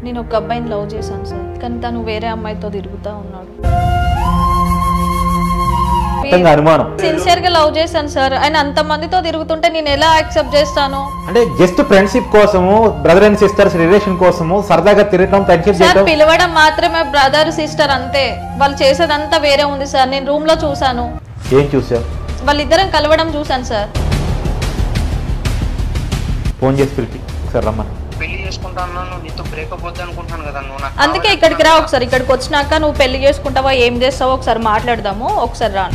నేను ఒక అబ్బాయిని లవ్ చేశాను సార్, కానీ తను వేరే అమ్మాయితో తిరుగుతూ ఉన్నాడు. అనుమానం సిన్సియర్ గా లవ్ చేశాను సార్, ఆయన అంత మందితో తిరుగుతుంటే నేను ఎలా యాక్సెప్ట్ చేస్తాను? అంటే జస్ట్ ఫ్రెండ్షిప్ కోసము, బ్రదర్ అండ్ సిస్టర్స్ రిలేషన్ కోసము సరదాగా తిరగడం, ఫ్రెండ్షిప్ చేయడం, పిలవడం మాత్రమే బ్రదర్ సిస్టర్ అంతే. వాళ్ళు చేసేదంతా వేరే ఉంది సార్. నేను రూమ్ లో చూసాను. ఏం చూసావు? వాళ్ళిద్దరం కలవడం చూసాను సార్. ఫోన్ చేసి పిలిపి సార్ రమ్మని. పెళ్లి చేసుకుంటాను, నీతో బ్రేకప్ వద్దు అనుకుంటాను కదా నువ్వు. అందుకే ఇక్కడికి రా ఒకసారి. ఇక్కడికి వచ్చినాక నువ్వు పెళ్లి చేసుకుంటావా ఏం చేస్తావో ఒకసారి మాట్లాడదాము. ఒకసారి రా,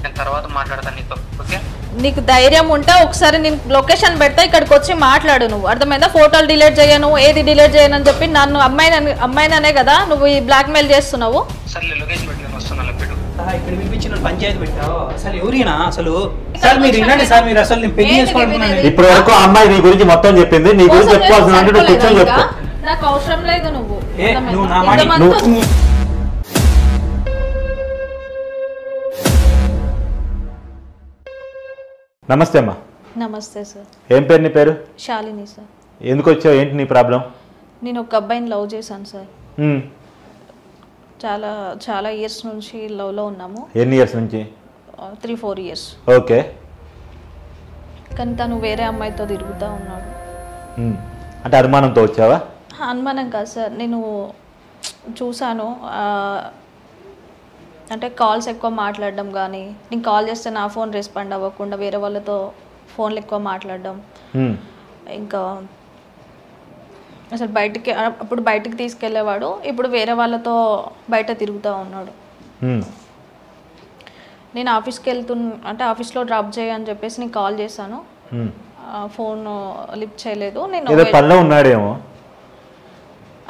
నేను తర్వాత మాట్లాడతాను నీతో. ఓకే, నీకు ధైర్యం ఉంటే ఒకసారి నేను లొకేషన్ పెడతా, ఇక్కడికి వచ్చి మాట్లాడు. నువ్వు అర్థమైందా? ఫోటోలు డిలీట్ చేయను, ఏది డిలీట్ చేయను అని చెప్పి నన్ను అమ్మాయిననే కదా నువ్వు ఈ బ్లాక్ మెయిల్ చేస్తున్నావు. సరే లొకేషన్ పెట్టి నేను వస్తున్నాను. పెట్టు. ఇక్కడ పిలిపించిన పంచాయతీ పెట్టావు. అసలు ఎవరినా అసలు? సార్ మీరు వినండి సార్, మీరు అసలు నేను పెళ్లి చేసుకోవాలనుకున్నాను. ఇప్పటి వరకు అమ్మాయి నీ గురించి మొత్తం చెప్పింది. నీ గురించి చెప్పుకోవాల్సిన అంటే నువ్వు కూర్చొని చెప్పు. నాకు అవసరం లేదు. నువ్వు నువ్వు నా మాట నమస్తే అమ్మా. నమస్తే సార్. ఏం పేరు నీ పేరు? శాలిని సార్. ఎందుకు వచ్చావు? ఏంటి నీ ప్రాబ్లం? నేను ఒక అబ్బాయిని లవ్ చేశాను సార్. చాలా చాలా ఇయర్స్ నుంచి లవ్లో ఉన్నాము. ఎన్ని ఇయర్స్ నుంచి? 3-4 ఇయర్స్. ఓకే. కానీ తను వేరే అమ్మాయితో తిరుగుతూ ఉన్నాడు. అంటే అనుమానంతో వచ్చావా? అనుమానం కాదు సార్, నేను చూశాను. అంటే కాల్స్ ఎక్కువ మాట్లాడడం కానీ, నేను కాల్ చేస్తే నా ఫోన్ రెస్పాండ్ అవ్వకుండా వేరే వాళ్ళతో ఫోన్లు ఎక్కువ మాట్లాడడం, ఇంకా అసలు అప్పుడు బయటికి తీసుకెళ్ళేవాడు, ఇప్పుడు వేరే వాళ్ళతో బయట తిరుగుతూ ఉన్నాడు. నేను ఆఫీస్కి అంటే ఆఫీస్లో డ్రాప్ చేయని చెప్పేసి నేను కాల్ చేశాను, ఫోన్ లిఫ్ట్ చేయలేదు. నేను పనిలో ఉన్నాడేమో.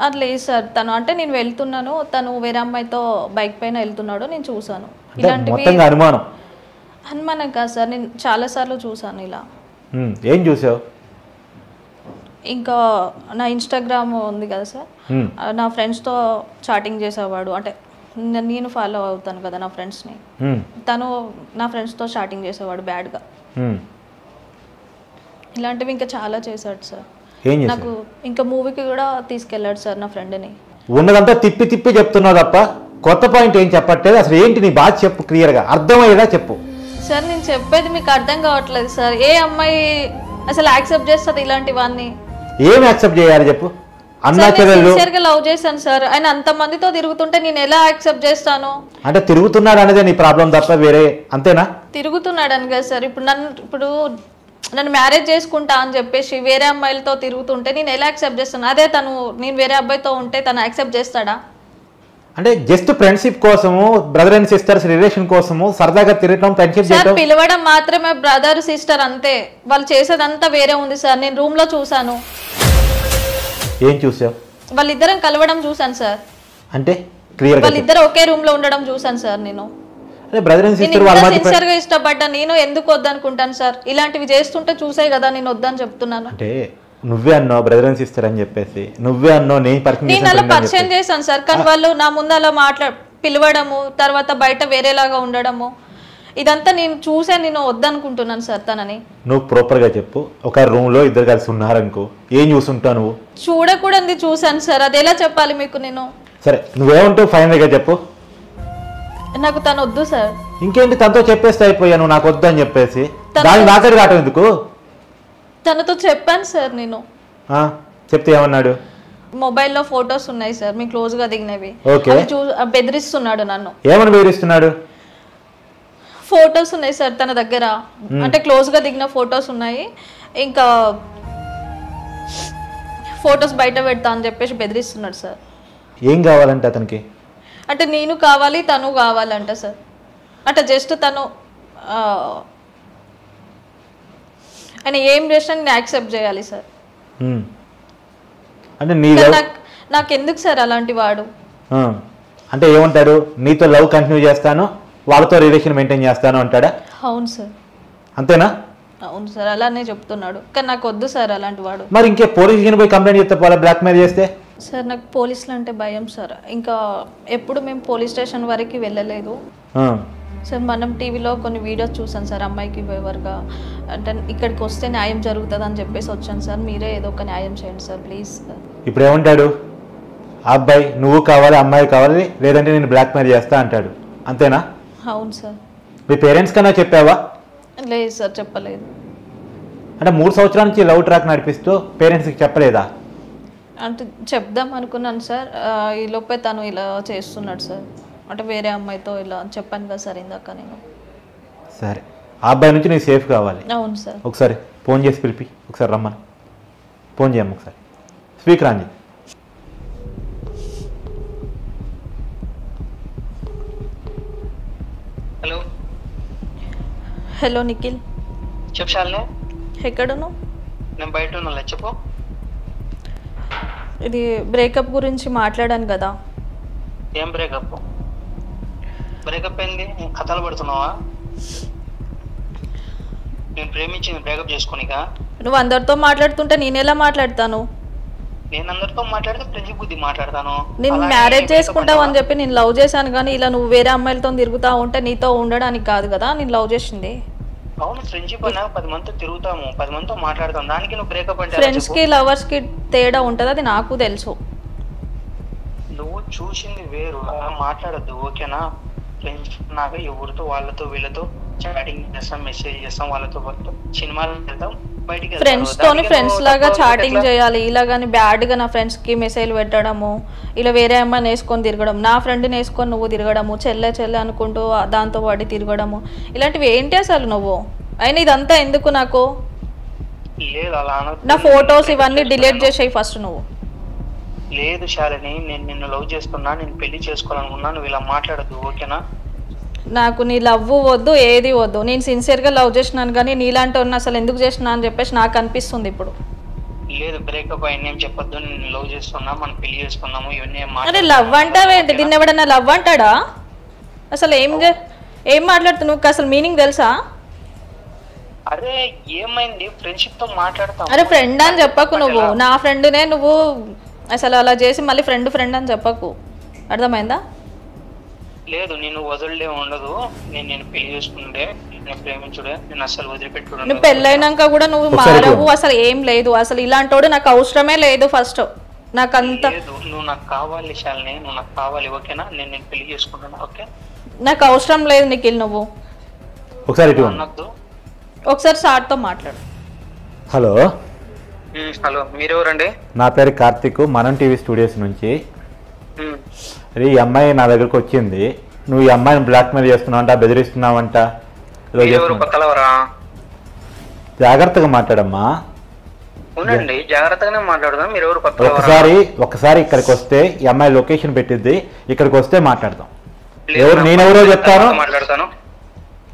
అది లేదు సార్. తను అంటే నేను వెళ్తున్నాను, తను వేరే అమ్మాయితో బైక్ పైన వెళ్తున్నాడు, నేను చూసాను. ఇలాంటివి అనుమానం కాదు సార్, నేను చాలాసార్లు చూసాను ఇలా. ఏం చూసావు? ఇంకా నా ఇన్స్టాగ్రామ్ ఉంది కదా సార్, నా ఫ్రెండ్స్తో చాటింగ్ చేసేవాడు. అంటే నేను ఫాలో అవుతాను కదా నా ఫ్రెండ్స్ని, తను నా ఫ్రెండ్స్తో చాటింగ్ చేసేవాడు బ్యాడ్గా. ఇలాంటివి ఇంకా చాలా చేశాడు సార్. నాకు ఇంకా మూవీకి కూడా తీసుకెళ్ళాడు సార్ నా ఫ్రెండ్ని. ఉన్నదంతా తిప్పి తిప్పి చెప్తున్నావు తప్ప కొత్త పాయింట్ ఏం చెప్పట్లేదు. అసలు ఏంటి నీ బాధ చెప్పు, క్లియర్గా అర్థమయ్యేలా చెప్పు. సార్ నేను చెప్పేది మీకు అర్థం కావట్లేదు సార్. ఏ అమ్మాయి అసలు యాక్సెప్ట్ చేస్తుంది ఇలాంటివన్నీ? ఏం యాక్సెప్ట్ చేయాలి చెప్పు. సిన్సియర్గా లవ్ చేశాను సార్, ఆయన అంత మందితో తిరుగుతుంటే నేను ఎలా యాక్సెప్ట్ చేస్తాను? అంటే తిరుగుతున్నాడు అనేది నీ ప్రాబ్లం తప్ప వేరే అంతేనా? తిరుగుతున్నాడు అని కదా సార్. ఇప్పుడు నన్ను మ్యారేజ్ చేసుకుంటా అని చెప్పేసి వేరే అమ్మాయిలతో తిరుగుతుంటే నేను ఎలా యాక్సెప్ట్ చేస్తాను? అదే నేను వేరే అబ్బాయితో ఉంటే తను యాక్సెప్ట్ చేస్తాడా? అంటే జస్ట్ ఫ్రెండ్షిప్ కోసము, బ్రదర్ అండ్ సిస్టర్స్ రిలేషన్ కోసము సరదాగా తిరగడం, ఫ్రెండ్షిప్ చేయడం, పిలవడం మాత్రమే బ్రదర్ సిస్టర్ అంతే. వాళ్ళు చేసేదంతా వేరే ఉంది సార్. నేను రూమ్ లో చూసాను. ఏం చూసావు? వాళ్ళిద్దరం కలవడం చూసాను సార్. అంటే క్లియర్ గా వాళ్ళిద్దరు ఒకే రూమ్ లో ఉండడం చూసాను సార్. నేను బ్రదర్ అండ్ సిస్టర్ వాళ్ళ మధ్య సిన్సియర్ గా ఇష్టపడ్డా. నేను ఎందుకు వద్దనుకుంటాను సార్? ఇలాంటివి చేస్తుంటే చూసే కదా నేను వద్దని చెప్తున్నాను. అంటే నువ్వే అన్నావు బ్రదర్ అండ్ సిస్టర్ అని చెప్పేసి, నువ్వే అన్నావు నేను అలా పరిచయం చేశాను సార్. కానీ వాళ్ళు నా ముందు అలా పిలవడము, తర్వాత బయట వేరేలాగా ఉండడము, ఇదంతా నేను చూసే నేను వద్దనుకుంటున్నాను సార్ తనని. నువ్వు ప్రాపర్ గా చెప్పు. ఒక రూమ్ లో ఇద్దరు కలిసి ఉన్నారనుకో, ఏం చూసుంటావు నువ్వు? చూడకూడదు చూసాను సార్. అది ఎలా చెప్పాలి మీకు నేను? సరే నువ్వేమంటావు ఫైనల్ గా చెప్పు. నాకు తను వద్దు సార్. ఇంకేంటి, తనతో చెప్పేస్తే అయిపోయాను నాకు వద్దు అని చెప్పేసి. దాన్ని నాకడి రావటం ఎందుకు? తనతో చెప్పాను సార్ నేను. చెప్తే ఏమన్నాడు? మొబైల్లో ఫొటోస్ ఉన్నాయి సార్ మీ క్లోజ్ గా దిగినవి, బెదిరిస్తున్నాడు నన్ను. ఏమని బెదిరిస్తున్నాడు? ఫొటోస్ ఉన్నాయి సార్ తన దగ్గర, అంటే క్లోజ్ గా దిగిన ఫొటోస్ ఉన్నాయి. ఇంకా ఫొటోస్ బయట పెడతా అని చెప్పేసి బెదిరిస్తున్నాడు సార్. ఏం కావాలంటే అతనికి? అంటే నేను కావాలి, తను కావాలంట సార్. అంటే జస్ట్ తను ఆయన ఏం చేసినా నేను యాక్సెప్ట్ చేయాలి సార్. అంటే నాకు ఎందుకు సార్ అలాంటి వాడు? అంటే ఏమంటాడు? నీతో లవ్ కంటిన్యూ చేస్తాను, వాళ్ళతో రిలేషన్ మెయింటైన్ చేస్తాను అంటాడా? అవును సార్. అంతేనా? అవును సార్, అలానే చెప్తున్నాడు. కానీ నాకు వద్దు సార్ అలాంటి వాడు. మరి ఇంకే పోలీస్ స్టేషన్ పోయి కంప్లైంట్ చేస్తే పోలా, బ్లాక్ మెయిల్ చేస్తే? సార్ నాకు పోలీసులు అంటే భయం సార్. ఇంకా ఎప్పుడు మేము పోలీస్ స్టేషన్ వరకు వెళ్ళలేదు. సార్ మనం టీవీలో కొన్ని వీడియోస్ చూసాను సార్, అమ్మాయికి ఫేవర్గా అంటే ఇక్కడికి వస్తే న్యాయం జరుగుతుంది అని చెప్పేసి వచ్చాను సార్. మీరే ఏదో ఒక న్యాయం చేయండి సార్ ప్లీజ్. ఇప్పుడు ఏమంటాడు ఆ అబ్బాయి? నువ్వు కావాలి, అమ్మాయి కావాలి, లేదంటే నేను బ్లాక్మెయిల్ చేస్తా అంటాడు, అంతేనా? అవును సార్. మీ పేరెంట్స్ కన్నా చెప్పావా? లేదు సార్, చెప్పలేదు. అంటే 3 సంవత్సరాల నుంచి లవ్ ట్రాక్ నడిపిస్తూ పేరెంట్స్కి చెప్పలేదా? అంటే చెప్దాం అనుకున్నాను సార్, ఈ లోపే తను ఇలా చేస్తున్నాడు సార్. అంటే వేరే అమ్మాయితో ఇలా చెప్పాను కదా సార్ ఇందాక నేను. సరే, ఆ అబ్బాయి నుంచి నీకు సేఫ్ కావాలి. అవును సార్. ఒకసారి ఫోన్ చేసి పిలిపి, ఒకసారి రమ్మని ఫోన్ చేయమ్మ, ఒకసారి స్పీకర్ ఆన్ చేయి. Hello hello Nikhil. చెప్పు శాలిని. ఎక్కడును? నేను బయట ఉన్నా, చెప్పు. ఇది బ్రేకప్ గురించి మాట్లాడాను కదా. ఏం బ్రేకప్? బ్రేకప్ ఏంది? కథలు పడుతున్నావా? నేను ప్రేమించింది బ్రేకప్ చేసుకోనికా? నువ్వు అందరితో మాట్లాడుతుంటే నేను ఎలా మాట్లాడతాను? నేను అందరితో మాట్లాడితే ఫ్రెండ్షిప్ బుద్ధి మాట్లాడతాను. నేను మ్యారేజ్ చేసుకుంటావు అని చెప్పి నేను లవ్ చేశాను, కానీ ఇలా నువ్వు వేరే అమ్మాయిలతో తిరుగుతా ఉంటే నీతో ఉండడానికి కాదు కదా నేను లవ్ చేసింది. అవును, ఫ్రెండ్షిప్ అన్నా 10 మందితో తిరుగుతాము, 10 మందితో మాట్లాడతాం, దానికి నువ్వు బ్రేకప్ అంటే? ఫ్రెండ్స్ కి లవర్స్ కి తేడా ఉంటుంది, అది నాకు తెలుసు. నువ్వు చూసింది వేరు, మాట్లాడద్దు ఓకేనా? ఫ్రెండ్స్ నాగా ఎవరితో వాళ్ళతో వీళ్ళతో చాటింగ్ చేస్తాం, మెసేజ్ చేస్తాం, వాళ్ళతో సినిమాలు వెళ్తాం, బయటికి ఫ్రెండ్స్ తోని ఫ్రెండ్స్ లాగా చాటింగ్ చేయాలి. ఇలాగని బ్యాడ్ గా నా ఫ్రెండ్స్ కి మెసేజ్ పెట్టడము, ఇలా వేరే అమ్మాయిని వేసుకొని తిరగడం, నా ఫ్రెండ్ని వేసుకొని నువ్వు తిరగడము, చెల్లె చెల్లె అనుకుంటూ దాంతో పడి తిరగడము, ఇలాంటివి ఏంటి అసలు నువ్వు? అయినా ఇదంతా ఎందుకు నాకు? లేదు అలా నా ఫొటోస్ ఇవన్నీ డిలీట్ చేసేయి ఫస్ట్ నువ్వు. లేదు శాలిని, నేను నిన్ను లవ్ చేస్తున్నా, నేను పెళ్లి చేసుకోవాలనుకున్నా, నువ్వు ఇలా మాట్లాడద్దు ఓకేనా? నాకు నీ లవ్ వద్దు, ఏది వద్దు. నేను సిన్సియర్గా లవ్ చేసినాను, కానీ నీలాంటి ఉన్న అసలు ఎందుకు చేసినా అని చెప్పేసి నాకు అనిపిస్తుంది ఇప్పుడు. లేదు బ్రేకప్ అయింది ఏం చెప్పొద్దు, నేను లవ్ చేస్తున్నా, మనం పెళ్లి చేసుకున్నాము, ఇవన్నీ అరే లవ్ అంటావేంటి? దీన్ని ఎవడన్నా లవ్ అంటాడా? అసలు ఏం మాట్లాడుతున్నావు? అసలు మీనింగ్ తెలుసా? అరే ఏమైంది? ఫ్రెండ్షిప్ తో మాట్లాడతాం. అరే ఫ్రెండ్ అని చెప్పకు నువ్వు, నా ఫ్రెండ్నే నువ్వు అసలు అలా చేసి మళ్ళీ ఫ్రెండ్ అని చెప్పకు, అర్థమైందా? లేదు నేను వదిలే ఉండదు, నేను పెళ్లి చేసుకుంటే, నేను ప్రేమించుడే, నేను అసలు వదిలిపెట్టుడు. నువ్వు పెళ్ళైనాక కూడా నువ్వు మారవు, అసలు ఏం లేదు. అసలు ఇలాంటోడు నాకు అవసరమే లేదు. ఫస్ట్ నాకంత లేదు, నువ్వు నాకు కావాలి శాలిని, నువ్వు నాకు కావాలి ఓకేనా? నేను పెళ్లి చేసుకుంటాను ఓకే? నాకు అవసరం లేదు నిఖిల్. నువ్వు ఒకసారి అనొద్దు. ఒకసారి సార్తో మాట్లాడు. హలో హలో, మీరెవరండి? నా పేరు కార్తిక్, మనం టీవీ స్టూడియోస్ నుంచి. అరే ఈ అమ్మాయి నా దగ్గరకు వచ్చింది, నువ్వు ఈ అమ్మాయిని బ్లాక్మెయిల్ చేస్తున్నావంట, బెదిరిస్తున్నావంట. జాగ్రత్తగా మాట్లాడమ్మా. అవునండి, జాగ్రత్తగానే మాట్లాడదాం. మీరు ఎవరు? ఒకసారి ఇక్కడికి వస్తే ఈ అమ్మాయి లొకేషన్ పెట్టిద్ది, ఇక్కడికి వస్తే మాట్లాడదాం. నేనెవరో చెప్తాను,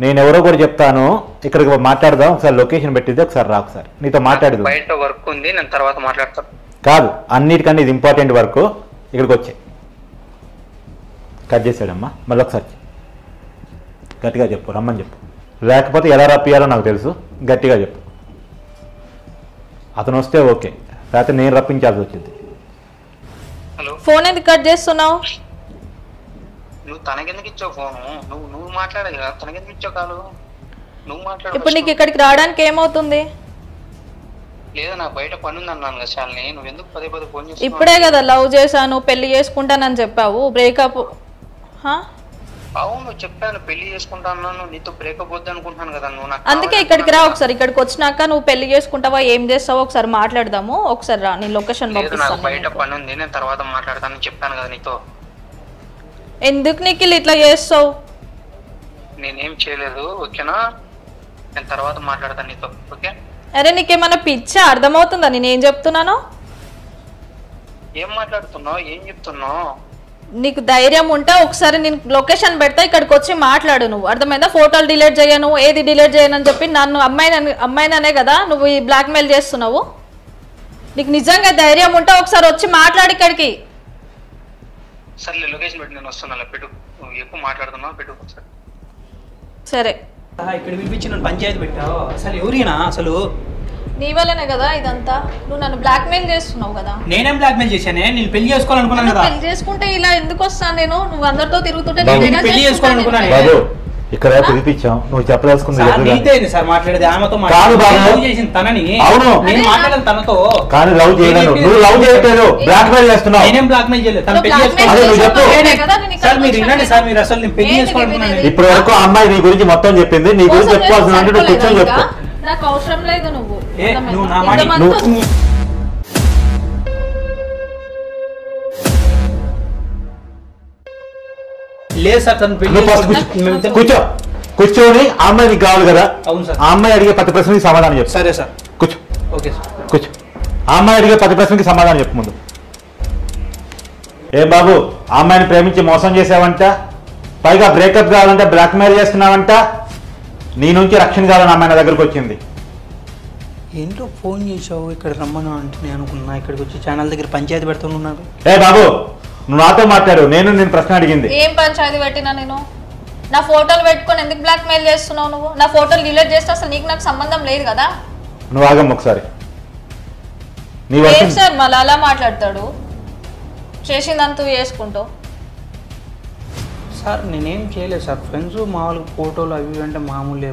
నేనెవరో కూడా చెప్తాను, ఇక్కడికి మాట్లాడదాం. ఒకసారి లొకేషన్ పెట్టిద్ది, ఒకసారి రా, ఒకసారి నీతో మాట్లాడదు. బయట వర్క్ ఉంది, నేను తర్వాత మాట్లాడతాను. కాదు, అన్నిటికన్నా ఇది ఇంపార్టెంట్ వర్క్. ఇక్కడికి వచ్చే కట్ చేసాడమ్మా, మళ్ళీ ఒకసారి గట్టిగా చెప్పు, రమ్మని చెప్పు. లేకపోతే ఎలా రప్పియాలో నాకు తెలుసు, గట్టిగా చెప్పు. అతను వస్తే ఓకే, లేకపోతే నేను రప్పించాల్సి వచ్చింది. ఫోన్ ఎందుకు కట్ చేస్తున్నావు? నువ్వు తనకెందుకు ఇచ్చావు ఫోను? నువ్వు మాట్లాడదు కదా, తనకెందుకు ఇచ్చావు కాదు? నువ్వు మాట్లాడు. ఇప్పుడు నీకు ఇక్కడికి రావడానికి ఏమవుతుంది? లేదా నాకు బయట పని ఉంది అన్నాను కదా శాలిని, నువ్వు ఎందుకు పదే ఫోన్ చేస్తున్నావు? ఇప్పుడే కదా లవ్ చేశాను, పెళ్లి చేసుకుంటానని చెప్పావు. బ్రేకప్? అవును చెప్పాను, పెళ్లి చేసుకుంటాను, నీతో బ్రేకప్ వద్దు అనుకుంటున్నాను కదా. నువ్వు నాకు అందుకే ఇక్కడికి రా ఒకసారి. ఇక్కడికి వచ్చినాక నువ్వు పెళ్లి చేసుకుంటావా, ఏం చేస్తావో ఒకసారి మాట్లాడదాము. ఒకసారి రా, నీ లొకేషన్ పంపిస్తాను. బయట పని ఉంది, నేను తర్వాత మాట్లాడతానని చెప్పాను కదా నీతో. ఎందుకు నిఖిల్ ఇట్లా చేస్తావు? నేనేం చేయలేదు ఓకేనా, నేను తర్వాత మాట్లాడతాను నీతో ఓకే? అరే నీకేమన్నా పిచ్చా? అర్థమవుతుందా నేనేం చెప్తున్నానో? ఏం మాట్లాడుతున్నావు, ఏం చెప్తున్నావు? నీకు ధైర్యం ఉంటే ఒకసారి నేను లొకేషన్ పెడతా, ఇక్కడికి వచ్చి మాట్లాడు. నువ్వు అర్థమైందా? ఫోటోలు డిలీట్ చేయను, ఏది డిలీట్ చేయను అని చెప్పి నన్ను అమ్మాయిననే కదా నువ్వు ఈ బ్లాక్మెయిల్ చేస్తున్నావు. నీకు నిజంగా ధైర్యం ఉంటే ఒకసారి వచ్చి మాట్లాడి ఇక్కడికి. సరే లొకేషన్ పెట్టి నేను వస్తున్నా, పెట్టు. నువ్వు ఎక్కువ మాట్లాడుతున్నావు, పెట్టు ఒకసారి. సరే ఇక్కడ పిలిపించి నన్ను పంచాయతీ పెట్టావు, అసలు ఎవరినా? అసలు నీ వల్లనే కదా ఇదంతా. నువ్వు నన్ను బ్లాక్మెయిల్ చేస్తున్నావు కదా. నేనేం బ్లాక్మెయిల్ చేశానే? నేను పెళ్లి చేసుకోవాలనుకున్నాను కదా. పెళ్లి చేసుకుంటే ఇలా ఎందుకు వస్తాను నేను? నువ్వు అందరితో తిరుగుతుంటే పెళ్లి చేసుకోవాలనుకున్నాను. బాబు ఇక్కడ పిలిపించాం, నువ్వు చెప్పదలుచుకుంది సార్ మాట్లాడేది ఆమెతో చేసింది తనని. అవును నేను మాట్లాడేది తనతో, కానీ లవ్ చేయలేదు. నువ్వు లవ్ చేయట్లేదు, బ్లాక్ మెయిల్ చేస్తున్నావు. నేనేం బ్లాక్ మెయిల్ చేయలేదు, తను పెళ్లి సార్. మీరు వినండి సార్, మీరు అసలు నేను పెళ్లి చేసుకోవాలనుకున్నాను. ఇప్పటి వరకు అమ్మాయి నీ గురించి మొత్తం చెప్పింది, నీ గురించి చెప్పుకోవాల్సిన అంటే నువ్వు కూర్చొని చెప్పు. నాకు అవసరం లేదు నువ్వు నా మాట లేదు సార్. తను కూర్చో, కూర్చొని ఆ అమ్మాయి నీకు కావాలి కదా. అవును సార్. ఆ అమ్మాయి అడిగే ప్రతి ప్రశ్నకి సమాధానం చెప్పు. సరే సార్. కూర్చో. Okay sir. కూర్చో. ఆ అమ్మాయి అడిగే ప్రతి ప్రశ్నకి సమాధానం చెప్పు ముందు. ఏం బాబు, ఆ అమ్మాయిని ప్రేమించి మోసం చేసావంట, పైగా బ్రేకప్ కావాలంటే బ్లాక్ మెయిల్ చేస్తున్నావంట, నీ నుంచి రక్షణ కావాలని అమ్మాయి నా దగ్గరకు వచ్చింది. ఏంటో ఫోన్ చేసావు ఇక్కడ రమ్మను అంటే నేను అనుకున్నా ఇక్కడికి వచ్చి ఛానల్ దగ్గర పంచాయతీ పెడుతున్నారు. ఏ బాబు, నువ్వు నాతో మాట్లాడు, నేను ప్రశ్న అడిగింది. ఏం పంచాయతీ పెట్టినా నేను? నా ఫోటోలు పెట్టుకొని ఎందుకు బ్లాక్ మెయిల్ చేస్తున్నావు నువ్వు? నా ఫోటోలు డిలీట్ చేస్తే అసలు నీకు నాకు సంబంధం లేదు కదా. నువ్వు ఆగమ్మ ఒకసారి. ఏం సార్ మళ్ళీ అలా మాట్లాడతాడు, చేసిందంతూ చేసుకుంటావు. సార్ నేనేం చేయలేదు సార్, ఫ్రెండ్స్ మామూలుగా ఫోటోలు అవి అంటే మామూలే.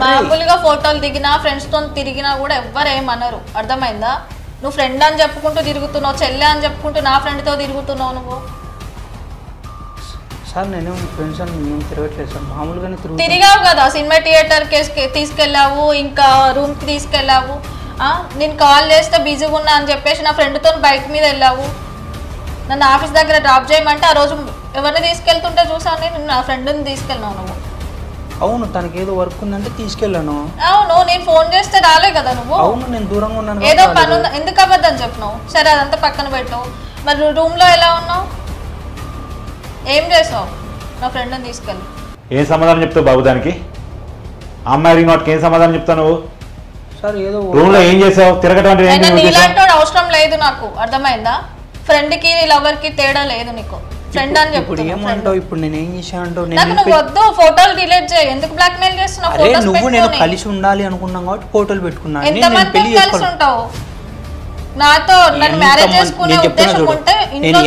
మామూలుగా ఫోటోలు దిగినా ఫ్రెండ్స్ తో తిరిగినా కూడా ఎవ్వరు ఏమన్నారు, అర్థమైందా? నువ్వు ఫ్రెండ్ అని చెప్పుకుంటూ తిరుగుతున్నావు, చెల్లె అని చెప్పుకుంటూ నా ఫ్రెండ్తో తిరుగుతున్నావు నువ్వు. సార్ నేను ఫ్రెండ్స్ అని నేను తిరగట్లేదు సార్, మామూలుగానే తిరిగావు కదా, సినిమా థియేటర్కి తీసుకెళ్ళావు, ఇంకా రూమ్కి తీసుకెళ్ళావు. నేను కాల్ చేస్తే బిజీగా ఉన్నా అని చెప్పేసి నా ఫ్రెండ్తో బైక్ మీద వెళ్ళావు. నన్ను ఆఫీస్ దగ్గర డ్రాప్ చేయమంటే ఆ రోజు ఎవరిని తీసుకెళ్తుంటే చూసాను నేను, నా ఫ్రెండ్ని తీసుకెళ్ళినావు నువ్వు. అవును, తనకి ఏదో వర్క్ ఉందంటే తీసుకెళ్ళాను. అవును, నేను ఫోన్ చేస్తే రాలే కదా నువ్వు. అవును, నేను దూరంగా ఉన్నాను. ఏదో పని ఉంది, ఎందుకు అబద్ధం చెప్పినావు? సరే అదంతా పక్కన పెట్టావు, మరి రూమ్ లో ఎలా ఉన్నావు, ఏం చేసావు? నా ఫ్రెండ్ని తీసుకెళ్ళి ఏం సమాధానం చెప్తావు బాబు దానికి? అమ్మాయి రింగ్ అవుట్కి ఏం సమాధానం చెప్తావు నువ్వు? సార్ ఏదో రూమ్ లో ఏం చేసావు? తిరగటం నీలాంటి అవసరం లేదు నాకు, అర్థమైందా? ఫ్రెండ్ కి లవర్ కి తేడా లేదు నీకు. ఫ్రెండ్ అని చెప్పు. ఏమంటావు ఇప్పుడు? నేను ఏం చేశాను? నువ్వు వద్దు, ఫోటోలు డిలీట్ చేయి. ఎందుకు బ్లాక్ మెయిల్ చేస్తున్నావు? నువ్వు నేను కలిసి ఉండాలి అనుకున్నాం కాబట్టి ఫోటోలు పెట్టుకున్నాను. ఎంతమంది కలిసి ఉంటావు నాతో? నన్ను మ్యారేజ్ చేసుకునే ఉద్దేశం ఉంటే నేను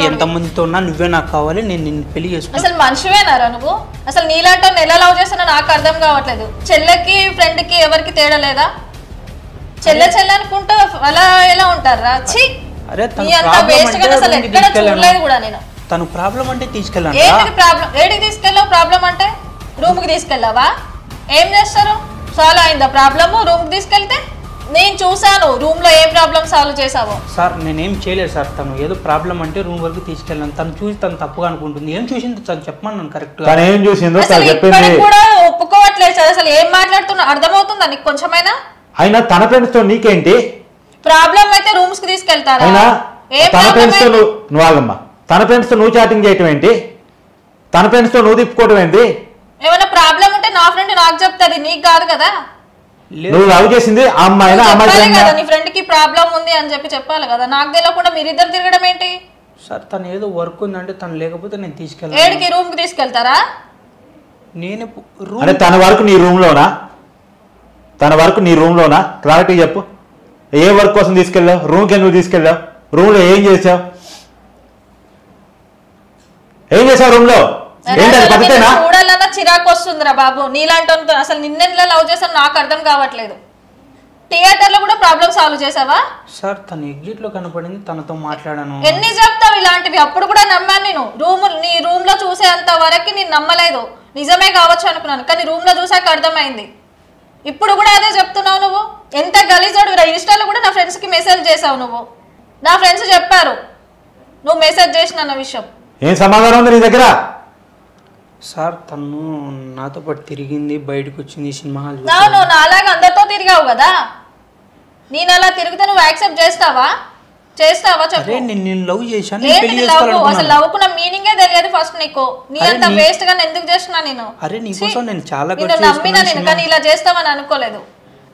ఎంతమందితో ఉన్నా నువ్వే నాకు కావాలి, నేను నిన్ను పెళ్లి చేసుకున్నా. అసలు మనిషివేనారా నువ్వు? అసలు నీలాంటి ఎలా లవ్ చేస్తున్నా నాకు అర్థం కావట్లేదు. చెల్లెకి ఫ్రెండ్ కి ఎవరికి తేడా లేదా? చెల్లె చెల్లె అనుకుంటూ అలా ఎలా ఉంటారా? ఛీ, తను ప్రాబ్లం అంటే తీసుకెళ్ళాను. ఏడికి తీసుకెళ్ళావు? ప్రాబ్లం అంటే రూమ్ కి తీసుకెళ్ళావా? ఏం చేస్తారు? సాల్వ్ అయిందా ప్రాబ్లమ్? రూమ్ కి తీసుకెళ్తే నేను చూసాను రూమ్ లో ఏ ప్రాబ్లం సాల్వ్ చేసావో. సార్ నేనేం చేయలేదు సార్, తను ఏదో ప్రాబ్లం అంటే రూమ్ వరకు తీసుకెళ్ళాను. తను చూసి తను తప్పుగా అనుకుంటుంది. ఏం చూసింది తను చెప్పమన్నాను కరెక్ట్ గా. ఏం చూసిందో కూడా ఒప్పుకోవట్లేదు సార్. అసలు ఏం మాట్లాడుతున్నా అర్థమవుతుందా నీకు కొంచెమైనా? అయినా తన ఫ్రెండ్స్ తో నీకేంటి ప్రాబ్లం? అయితే రూమ్స్ కి తీసుకెళ్తారా? తన ఫ్రెండ్స్ తో నువ్వు ఆగమ్మా, తన ఫ్రెండ్స్ తో నువ్వు చాటింగ్ చేయటం ఏంటి? తన ఫ్రెండ్స్ తో నువ్వు తిప్పుకోవటం ఏంటి? ఏమైనా ప్రాబ్లం ఉంటే నా ఫ్రెండ్ నాకు చెప్తాది, నీకు కాదు కదా. నువ్వు లవ్ చేసింది ఆ అమ్మాయినా? కదా నీ ఫ్రెండ్ కి ప్రాబ్లం ఉంది అని చెప్పాలి కదా, నాకు తెలియకుండా మీరిద్దరు తిరగడం ఏంటి? సార్ తను ఏదో వర్క్ ఉందంటే తను లేకపోతే నేను తీసుకెళ్ళాను. ఏడికి? రూమ్ కి తీసుకెళ్తారా? నేను అంటే తన వరకు నీ రూమ్ లోనా? తన వరకు నీ రూమ్ లోనా? క్లారిటీ చెప్పు. ఏ వర్క్ కోసం తీసుకెళ్ళావు? రూమ్కి ఎందుకు తీసుకెళ్ళావు? రూమ్ లో ఏం చేసావు? ఏం చేసావు రూమ్ లో? చూడాలన్నా చిరాకు వస్తుందిరా బాబు నీలాంటి. అసలు నిన్నెలా లవ్ చేశాను నాకు అర్థం కావట్లేదు. థియేటర్ లో కూడా ప్రాబ్లం సాల్వ్ చేసావా? సార్ తను ఎగ్జిట్ లో కనపడింది, తనతో మాట్లాడాను. ఎన్ని చెప్తావు ఇలాంటివి? అప్పుడు కూడా నమ్మాను నేను. నీ రూమ్ లో చూసేంత వరకు నేను నమ్మలేదు, నిజమే కావచ్చు అనుకున్నాను. కానీ రూమ్ లో చూసాక అర్థమైంది. ఇప్పుడు కూడా అదే చెప్తున్నావు నువ్వు. ఎంత గలీజోడు. ఇన్స్టాలో కూడా నా ఫ్రెండ్స్ కి మెసేజ్ చేసావు నువ్వు. నా ఫ్రెండ్స్ చెప్పారు నువ్వు మెసేజ్ చేసిన విషయం. ఏం సమాధానం ఉంది నీ దగ్గర? సార్ తను నాతో పాటు తిరిగింది, బయటకు వచ్చింది, సినిమా హాల్. నువ్వు నాలాగా అందరితో తిరిగావు కదా, నేను అలా తిరిగితే నువ్వు యాక్సెప్ట్ చేస్తావా? చెప్పు. నేను లవ్ చేశాను. అసలు లవ్ కున్న మీనింగే తెలియదు ఫస్ట్ నీకు. నీ అంత వేస్ట్ గా ఎందుకు చేస్తున్నా నేను? అరే నీకోసం నేను చాలా నమ్మినా నేను, కానీ ఇలా చేస్తామని అనుకోలేదు.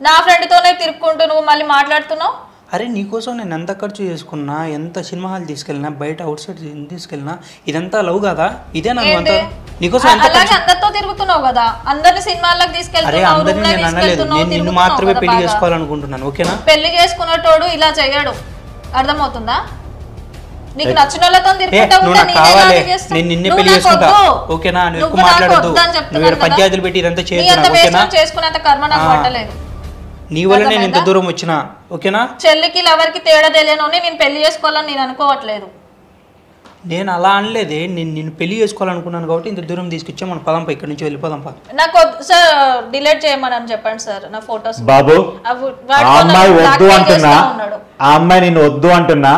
నా ఫ్రెండ్ తోనే తిరుక్కుంటూ నువ్వు మళ్ళీ మాట్లాడుతున్నావు. అరే నీకోసం నేను ఎంత ఖర్చు చేసుకున్నా, ఎంత సినిమా హాల్ తీసుకెళ్ళినా, బయట అవుట్ సైడ్ తీసుకెళ్ళినా, ఇదంతా లవ్ కదా? ఇదే నాకు నీకోసం అందరితో తిరుగుతున్నావు కదా, అందరిని సినిమాలకు తీసుకెళ్తున్నావు. నేను నిన్ను మాత్రమే పెళ్లి చేసుకోవాలనుకుంటున్నాను, ఓకేనా? పెళ్లి చేసుకునేటోడు ఇలా చెయ్యడు, అర్థమవుతుందా? నీకు నచ్చిన వాళ్ళతో తిరుగుకుంటా నువ్వు ఉంటా, నాకు నేనే కావాలి, ఇలాగే చేస్తా. నేను నిన్నే నువ్వు పెళ్లి నాకు చేసుకుంటా, వద్దు. ఓకేనా? నువ్వు ఎక్కువ నువ్వు నాకు మాట్లాడద్దు, వద్దు అని నువ్వు చెప్తున్నాను కదా. పంచాయతీలు పెట్టి ఇదంతా నీ చేయొద్దు, అంత ఓకేనా? వేస్ట్ చేసుకునేంత కర్మ నాకు పట్టలేదు. నీ వల్ల నేను ఇంత దూరం వచ్చినా, ఓకేనా? చెల్లికి లవర్కి తేడా తెలియని నేను పెళ్లి చేసుకోవాలని నేను అనుకోవట్లేదు. నేను అలా అనలేదే, నేను నిన్ను పెళ్లి చేసుకోవాలనుకున్నాను కాబట్టి ఇంత దూరం తీసుకొచ్చా. మన పదంపా, ఇక్కడ నుంచి వెళ్ళిపోదాంపా. నాకు సార్ డిలీట్ చేయమని చెప్పండి సార్ నా ఫొటోస్. బాబు ఆ అమ్మాయి వద్దు అంటున్నా, ఆ అమ్మాయి నిన్ను వద్దు అంటున్నా,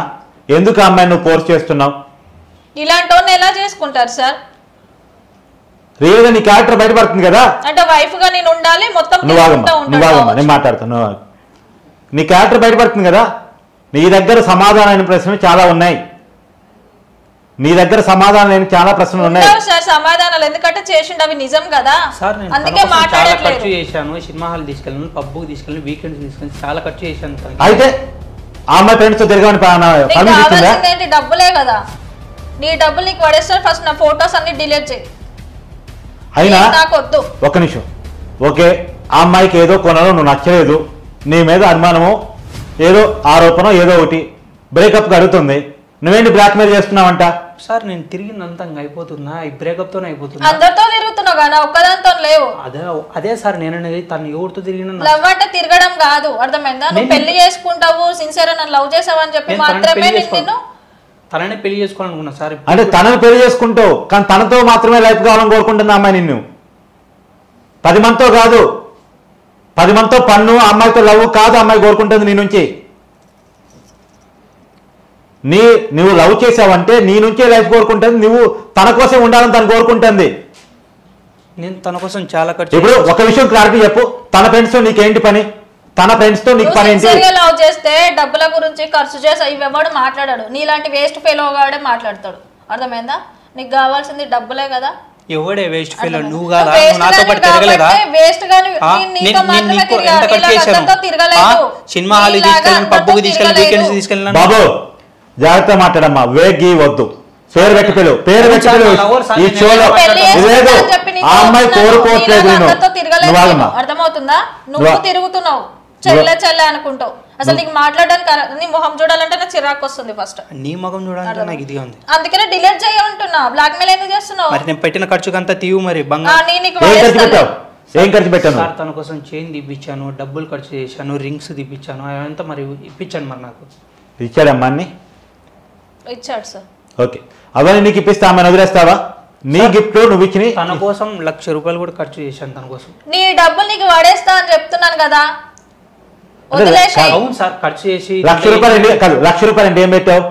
ఎందుకు ఆ అమ్మాయి నువ్వు ఫోర్స్ చేస్తున్నావు? ఇలాంటి వాళ్ళని ఎలా చేసుకుంటారు సార్? రియల్ గా నీ క్యారెక్టర్ బయటపడుతుంది కదా. అంటే వైఫ్ గా నేను ఉండాలి మొత్తం నువ్వు ఆగమ్మా, నేను మాట్లాడుతాను. నీ క్యారెక్టర్ బయటపడుతుంది కదా. నీ దగ్గర సమాధానమైన ప్రశ్నలు చాలా ఉన్నాయి, నీ దగ్గర సమాధానం లేని చాలా ప్రశ్నలు ఉన్నాయి సార్. సమాధానాలు ఎందుకంటే చేసిండు అవి నిజం కదా, సార్. నేను అందుకే చాలా మాట్లాడట్లేదు. ఖర్చు చేశాను, సినిమా హాల్ తీసుకెళ్ళాను, పబ్కి తీసుకెళ్ళాను, వీకెండ్స్ తీసుకెళ్ళి చాలా ఖర్చు చేశాను. అయితే ఆ అమ్మాయి ఫ్రెండ్స్ తో తిరగని పర్మిషన్ ఇస్తుందా? ఏంటి డబ్బులే కదా, నీ డబ్బులు నీకు పడేస్తారు. ఫస్ట్ నా ఫొటోస్ అన్ని డిలీట్ చేయి. అయినా నాకు వద్దు. ఒక్క నిమిషం. ఓకే, ఆ అమ్మాయికి ఏదో కొనలో నువ్వు నచ్చలేదు, నీ మీద అనుమానము, ఏదో ఆరోపణ, ఏదో ఒకటి బ్రేకప్ అడుగుతుంది, నువ్వేంటి బ్లాక్మెయిల్ చేస్తున్నావంట? సార్ నేను తిరిగిందంతా అయిపోతున్నా, ఈ బ్రేకప్ తోనే అయిపోతున్నా. అందరితో తిరుగుతున్నావు కానీ ఒక్కదాంతో లేవు. అదే సార్ నేను అనేది, తను ఎవరితో తిరిగినా లవ్ అంటే తిరగడం కాదు, అర్థమైందా? నువ్వు పెళ్లి చేసుకుంటావు, సిన్సియర్ నన్ను లవ్ చేసావు అని చెప్పి మాత్రమే నిన్ను తననే పెళ్లి చేసుకోవాలనుకున్నా సార్. అంటే తనని పెళ్లి చేసుకుంటావు, కానీ తనతో మాత్రమే లైఫ్ కావాలని కోరుకుంటుంది అమ్మాయి నిన్ను. 10 మందితో కాదు, 10 మందితో పన్ను, అమ్మాయితో లవ్ కాదు అమ్మాయి కోరుకుంటుంది నీ నుంచి. నువ్వు లవ్ చేసావంటే నీ నుంచే లైఫ్ కోరుకుంటుంది, నువ్వు తన కోసం ఉండాలని తను కోరుకుంటుంది. నేను తన కోసం చాలా ఖర్చు. ఇప్పుడు ఒక విషయం క్లారిటీ చెప్పు, తన ఫ్రెండ్స్ తో నీకేంటి పని? తన ఫ్రెండ్స్ తో నీకు పని ఏంటి? లవ్ చేస్తే డబ్బుల గురించి ఖర్చు చేసి ఇవ్వడు మాట్లాడాడు, నీలాంటి వేస్ట్ ఫెయిల్ గాడే మాట్లాడతాడు, అర్థమైందా? నీకు కావాల్సింది డబ్బులే కదా. ఎవడే వేస్ట్ ఫెయిల్? నువ్వు కాదా? నాతో పాటు తిరగలేదా? సినిమా హాల్ తీసుకెళ్ళాను, పబ్బుకి తీసుకెళ్ళి, వీకెండ్స్ తీసుకెళ్ళాను. బాబు జాగ్రత్త మాట్లాడమ్మా, వేగి వద్దు, పేరు పెట్టి పిలువు, పేరు పెట్టి పిలువు. ఈ షోలో లేదు, ఆ అమ్మాయి కోరుకోవట్లేదు. అర్థమవుతుందా? నువ్వు తిరుగుతున్నావు చెల్లె అనుకుంటావు. అసలు నీకు మాట్లాడడానికి నీ మొహం చూడాలంటే నాకు చిరాకు వస్తుంది. ఫస్ట్ నీ మొహం చూడాలంటే నాకు ఇది ఉంది, అందుకనే డిలీట్ చేయమంటున్నా. బ్లాక్ మెయిల్ ఎందుకు చేస్తున్నావు? మరి నేను పెట్టిన ఖర్చుకంతా తీవు. మరి ఏం ఖర్చు పెట్టాను? సార్ తన కోసం చైన్ తీపిచ్చాను, డబ్బులు ఖర్చు చేశాను, రింగ్స్ తీపిచ్చాను, అవంతా మరి ఇప్పించాను. మరి నాకు ఇచ్చాడమ్మా అన్ని? ఇచ్చాడు సార్. ఓకే, అవన్నీ నీకు ఇప్పిస్తా, అమ్మని వదిలేస్తావా? నీ గిఫ్ట్ నువ్వు ఇచ్చిన. తన కోసం 1,00,000 రూపాయలు కూడా ఖర్చు చేశాను తన కోసం. నీ డబ్బులు నీకు పడేస్తా అని చెప్తున్నాను కదా. అవును సార్, ఖర్చు చేసి 1,00,000 రూపాయలు కాదు, 1,00,000 రూపాయలు అంటే ఏం పెట్టావు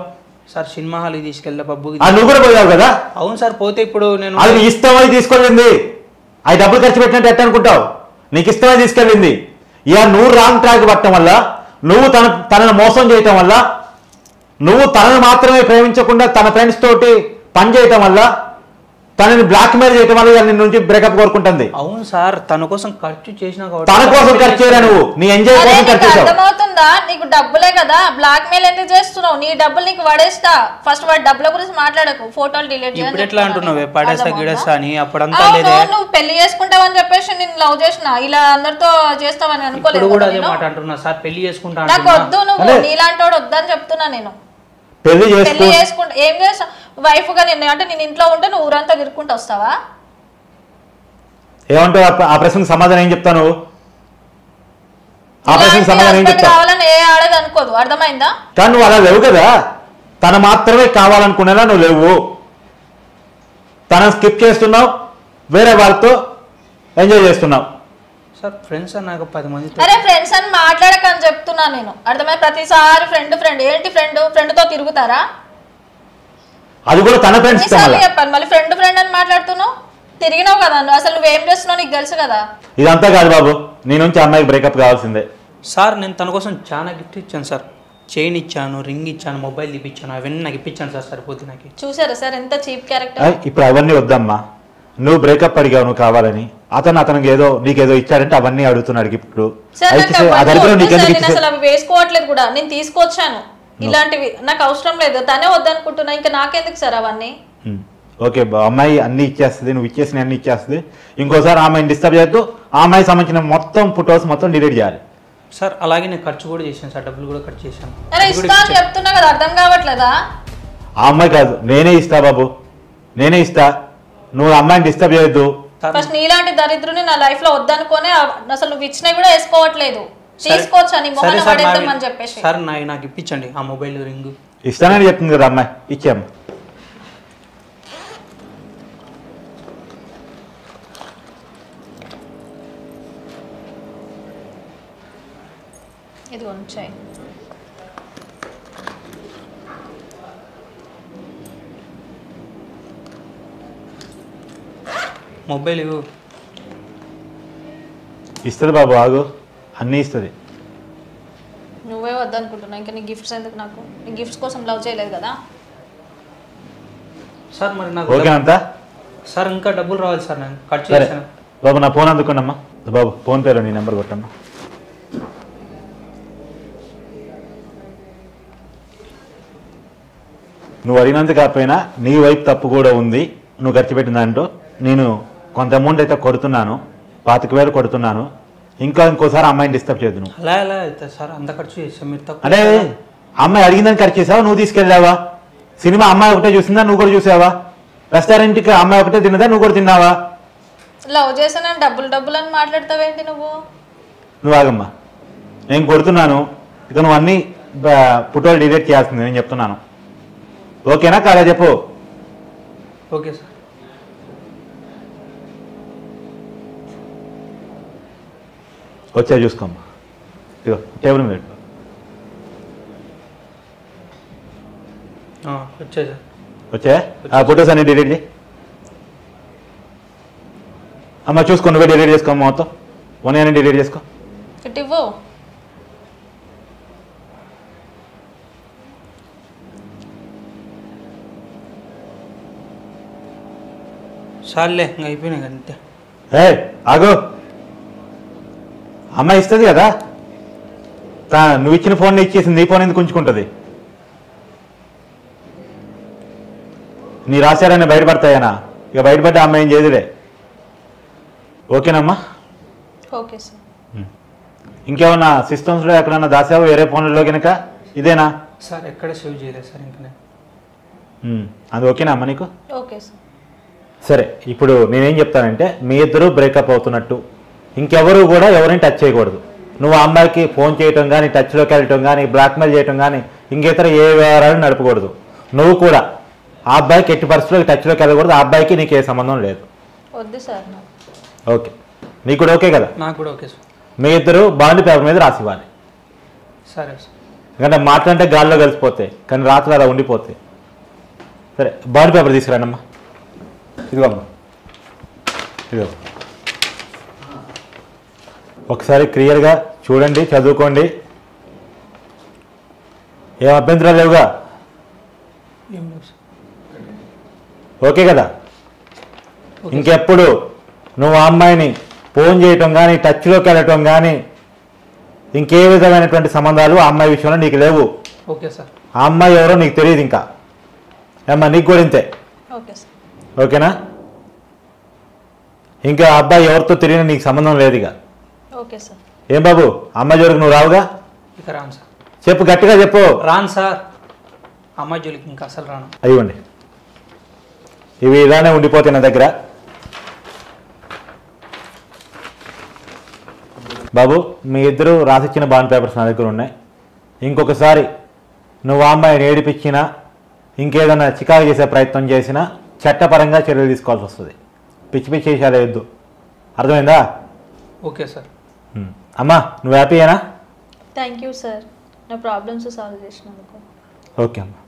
సార్? సినిమా హాల్ తీసుకెళ్ళా, పబ్బుకి. నువ్వు కూడా పోయావు కదా. అవును సార్, పోతే ఇప్పుడు నేను అది ఇష్టమని తీసుకెళ్ళింది, అవి డబ్బులు ఖర్చు పెట్టినట్టు ఎట్ట అనుకుంటావు? నీకు ఇష్టమని తీసుకెళ్ళింది. ఇక నువ్వు రాంగ్ ట్రాక్ పట్టడం వల్ల, నువ్వు తనను మోసం చేయటం వల్ల, నువ్వు తనను మాత్రమే ప్రేమించకుండా తన ఫ్రెండ్స్ తోటి పని చేయటం వల్ల, తనని బ్లాక్ మెయిల్ చేయటం వల్ల నిన్ను నుంచి బ్రేకప్ కోరుకుంటుంది. అవును సార్, తన కోసం ఖర్చు చేసినా తన కోసం ఖర్చు చేయరా, నువ్వు నీ ఎంజాయ్ కోసం ఖర్చు చేసావు. అర్థమవుతుందా? నీకు డబ్బులే కదా, బ్లాక్ మెయిల్ ఎందుకు చేస్తున్నావు? నీ డబ్బులు నీకు పడేస్తా. ఫస్ట్ వాడి డబ్బుల గురించి మాట్లాడకు, ఫోటోలు డిలీట్ చేయాలి. ఇప్పుడు ఎట్లా అంటున్నావు పడేస్తా గిడేస్తా అని? అప్పుడంతా లేదే. నువ్వు పెళ్లి చేసుకుంటావని చెప్పేసి నేను లవ్ చేసిన, ఇలా అందరితో చేస్తావని అనుకోలేదు. ఇప్పుడు కూడా అదే మాట అంటున్నా సార్, పెళ్లి చేసుకుంటా. నాకు వద్దు, నువ్వు నీలాంటి వాడు వద్దని చెప్తున్నా. నేను పెళ్లి చేసుకుంటా ఏం చేస్తా? వైఫ్ గా నేను అంటే నేను ఇంట్లో ఉంటే నువ్వు ఊరంతా తిరుక్కుంటూ వస్తావా? ఏమంటావు? ఆ ప్రశ్నకు సమాధానం ఏం చెప్తాను? ఆ ప్రశ్నకు సమాధానం ఏం చెప్తావు? కావాలని ఏ ఆడది అనుకోదు, అర్థమైందా? కానీ నువ్వు అలా లేవు కదా, తన మాత్రమే కావాలనుకునేలా నువ్వు లేవు. తనని స్కిప్ చేస్తున్నావు, వేరే వాళ్ళతో ఎంజాయ్ చేస్తున్నావు. సార్ ఫ్రెండ్స్ అన్నాక 10 మంది. అరే ఫ్రెండ్స్ అని మాట్లాడకని చెప్తున్నా నేను, అర్థమైంది? ప్రతిసారి ఫ్రెండ్ ఏంటి ఫ్రెండ్ తో తిరుగుతారా? అది కూడా తన ఫ్రెండ్స్ చెప్పాను, మళ్ళీ ఫ్రెండ్ అని మాట్లాడుతున్నావు. తిరిగినావు కదా నువ్వు, అసలు నువ్వేం చేస్తున్నావు నీకు తెలుసు కదా. ఇదంతా కాదు బాబు, నీ నుంచి అమ్మాయికి బ్రేకప్ కావాల్సిందే. సార్ నేను తన కోసం చాలా గిఫ్ట్ ఇచ్చాను సార్, చైన్ ఇచ్చాను, రింగ్ ఇచ్చాను, మొబైల్ ఇప్పించాను, అవన్నీ నాకు ఇప్పించాను సార్. సరిపోతుంది నాకు. చూసారా సార్ ఎంత చీప్ క్యారెక్టర్? ఇప్పుడు అవన్నీ వద్దమ్మా, నువ్వు బ్రేకప్ అడిగావు, నువ్వు కావాలని. అతనికి ఏదో నీకేదో ఇచ్చాడంటే అవన్నీ అడుగుతున్నాడు గిఫ్ట్లు. అసలు అవి వేసుకోవట్లేదు కూడా, నేను తీసుకొచ్చాను ఇలాంటివి, నాకు అవసరం లేదు, తనే వద్దనుకుంటున్నా, ఇంకా నాకెందుకు సార్ అవన్నీ? ఓకే, అమ్మాయి అన్ని ఇచ్చేస్తుంది, నువ్వు ఇచ్చేసిన అన్ని ఇచ్చేస్తుంది. ఇంకోసారి అమ్మాయిని డిస్టర్బ్ చేయొద్దు, ఆ అమ్మాయి సంబంధించిన మొత్తం ఫొటోస్ మొత్తం డిలీట్ చేయాలి సార్. అలాగే నేను ఖర్చు కూడా చేశాను సార్, డబ్బులు కూడా ఖర్చు చేశాను. చెప్తున్నా కదా, అర్థం కావట్లేదా? ఆ అమ్మాయి కాదు, నేనే ఇస్తా బాబు, నేనే ఇస్తా. నువ్వు అమ్మాయిని డిస్టర్బ్ చేయొద్దు. ఫస్ట్ నీలాంటి దరిద్రుని నా లైఫ్ లో వద్దనుకోనే అసలు నువ్వు ఇచ్చినా కూడా వేసుకోవట్లేదు. తీసుకోవచ్చు అని మొహన పడేద్దామని చెప్పేసి. సార్ నాకు ఇప్పించండి ఆ మొబైల్ రింగ్. ఇస్తానని చెప్తుంది కదా అమ్మాయి, ఇచ్చాము. ఇది ఉంచాయి. మొబైల్ ఇస్తుంది బాబు, ఆగు, అన్నీ ఇస్తుంది. నువ్వే వద్దనుకుంటున్నా, ఇంకా నీ గిఫ్ట్స్ ఎందుకు నాకు? నీ గిఫ్ట్స్ కోసం లవ్ చేయలేదు కదా సార్. మరి నాకు ఓకే అంతా సార్ ఇంకా డబ్బులు రావాలి సార్, నేను కట్ సరే చేశాను. బాబు నా ఫోన్ అందుకోండమ్మా. బాబు ఫోన్ పేలో నీ నెంబర్ కొట్టమ్మా. నువ్వు అడిగినంత కాకపోయినా నీ వైపు తప్పు కూడా ఉంది. నువ్వు ఖర్చు పెట్టిన దాంట్లో నేను కొంత అమౌంట్ అయితే కొడుతున్నాను, 25,000 కొడుతున్నాను. ఇంకోసారి అమ్మాయిని డిస్టర్బ్ చేయదు నువ్వు. అలా ఎలా అయితే సార్ అంత ఖర్చు చేసాం మీరు తప్పు. అంటే అమ్మాయి అడిగిందని ఖర్చు చేసావా, నువ్వు తీసుకెళ్ళావా? సినిమా అమ్మాయి ఒకటే చూసిందా, నువ్వు కూడా చూసావా? రెస్టారెంట్కి అమ్మాయి ఒకటే తిన్నదా, నువ్వు కూడా తిన్నావా? లవ్ చేసానని డబ్బులు అని మాట్లాడతావేంటి నువ్వు? నువ్వు ఆగమ్మా, నేను కొడుతున్నాను. ఇక నువ్వు అన్ని ఫోటోలు డిలీట్ చేయాల్సింది, నేను చెప్తున్నాను. ఓకేనా కాదా చెప్పు. Okay sir. వచ్చా చూసుకోమ్మా, ఇగో టేబుల్ మీద పెట్టు. వచ్చాయి సార్. వచ్చా ఆ ఫొటోస్ అన్ని డిలీట్ చేయి అమ్మ. చూసుకో, నువ్వే డిలీట్ చేసుకోమ్మా, మొత్తం అన్ని డిలీట్ చేసుకో. ఇవ్వు. సార్లే ఇంకా అయిపోయినాయి అంతే. ఆగో, అమ్మాయి ఇస్తుంది కదా, నువ్వు ఇచ్చిన ఫోన్ ఇచ్చేసింది, నీ ఫోన్ ఎందుకు ఉంచుకుంటుంది? నీ రాశారని బయటపడతాయనా? ఇక బయటపడ్డా అమ్మాయి ఏం చేయదులే. ఓకేనమ్మా? Okay sir. ఇంకేమన్నా సిస్టమ్స్లో ఎక్కడన్నా దాసావు వేరే ఫోన్లలో కనుక? ఇదేనా సార్? ఎక్కడ సేవ్ చేయలేదు సార్ ఇంకా. అది ఓకేనా అమ్మ నీకు? Okay sir. సరే, ఇప్పుడు నేనేం చెప్తానంటే మీ ఇద్దరు బ్రేకప్ అవుతున్నట్టు, ఇంకెవరు కూడా ఎవరిని టచ్ చేయకూడదు. నువ్వు ఆ అమ్మాయికి ఫోన్ చేయటం కానీ, టచ్లోకి వెళ్ళటం కానీ, బ్లాక్మెయిల్ చేయటం కానీ, ఇంకేతర ఏ వ్యవహారాలు నడపకూడదు. నువ్వు కూడా ఆ అబ్బాయికి ఎట్టి పరిస్థితుల్లో టచ్లోకి వెళ్ళకూడదు. ఆ అబ్బాయికి నీకు ఏ సంబంధం లేదు. వద్దు సార్. ఓకే, నీకు కూడా ఓకే కదా? నాకు కూడా ఓకే సార్. మీ ఇద్దరు బాండ్ పేపర్ మీద రాసి ఇవ్వాలి. సరే సార్. ఎందుకంటే మాట్లాడితే గాల్లో కలిసిపోతాయి, కానీ రాత్రులు అలా ఉండిపోతాయి. సరే, బాండ్ పేపర్ తీసుకురండి అమ్మా. ఇదిగో అమ్మా, ఇదిగో. ఒకసారి క్లియర్గా చూడండి, చదువుకోండి. ఏం అభ్యంతరాలు లేవుగా? ఏం లేదు సార్. ఓకే కదా? ఇంకెప్పుడు నువ్వు ఆ అమ్మాయిని ఫోన్ చేయటం కానీ, టచ్లోకి వెళ్ళటం కానీ, ఇంకే విధమైనటువంటి సంబంధాలు ఆ అమ్మాయి విషయంలో నీకు లేవు. Okay sir. ఆ అమ్మాయి ఎవరో నీకు తెలియదు ఇంకా. ఏమ్మా, నీకు కూడా ఇంతే. Okay sir. ఓకేనా? ఇంకా ఆ అబ్బాయి ఎవరితో తిరిగినా నీకు సంబంధం లేదు ఇక. Okay sir. ఏం బాబు, అమ్మాయి జోలికి నువ్వు రావుగా? ఇక రాను సార్. చెప్పు, గట్టిగా చెప్పు. రాను సార్, అమ్మాయి జోలికి ఇంకా అసలు రాను. అయ్యండి, ఇవి ఇలానే ఉండిపోతాయి నా దగ్గర. బాబు, మీ ఇద్దరు రాసిచ్చిన బాండ్ పేపర్స్ నా దగ్గర ఉన్నాయి. ఇంకొకసారి నువ్వు ఆ అమ్మాయిని ఏడిపించినా, ఇంకేదైనా చికాకు చేసే ప్రయత్నం చేసినా చట్టపరంగా చర్యలు తీసుకోవాల్సి వస్తుంది. పిచ్చి పిచ్చి చేసేలా వద్దు, అర్థమైందా? Okay sir. అమ్మా, నువ్వు హ్యాపీయేనా? థ్యాంక్ యూ సార్, నా ప్రాబ్లమ్స్ సాల్వ్ చేసినందుకు. ఓకే అమ్మా.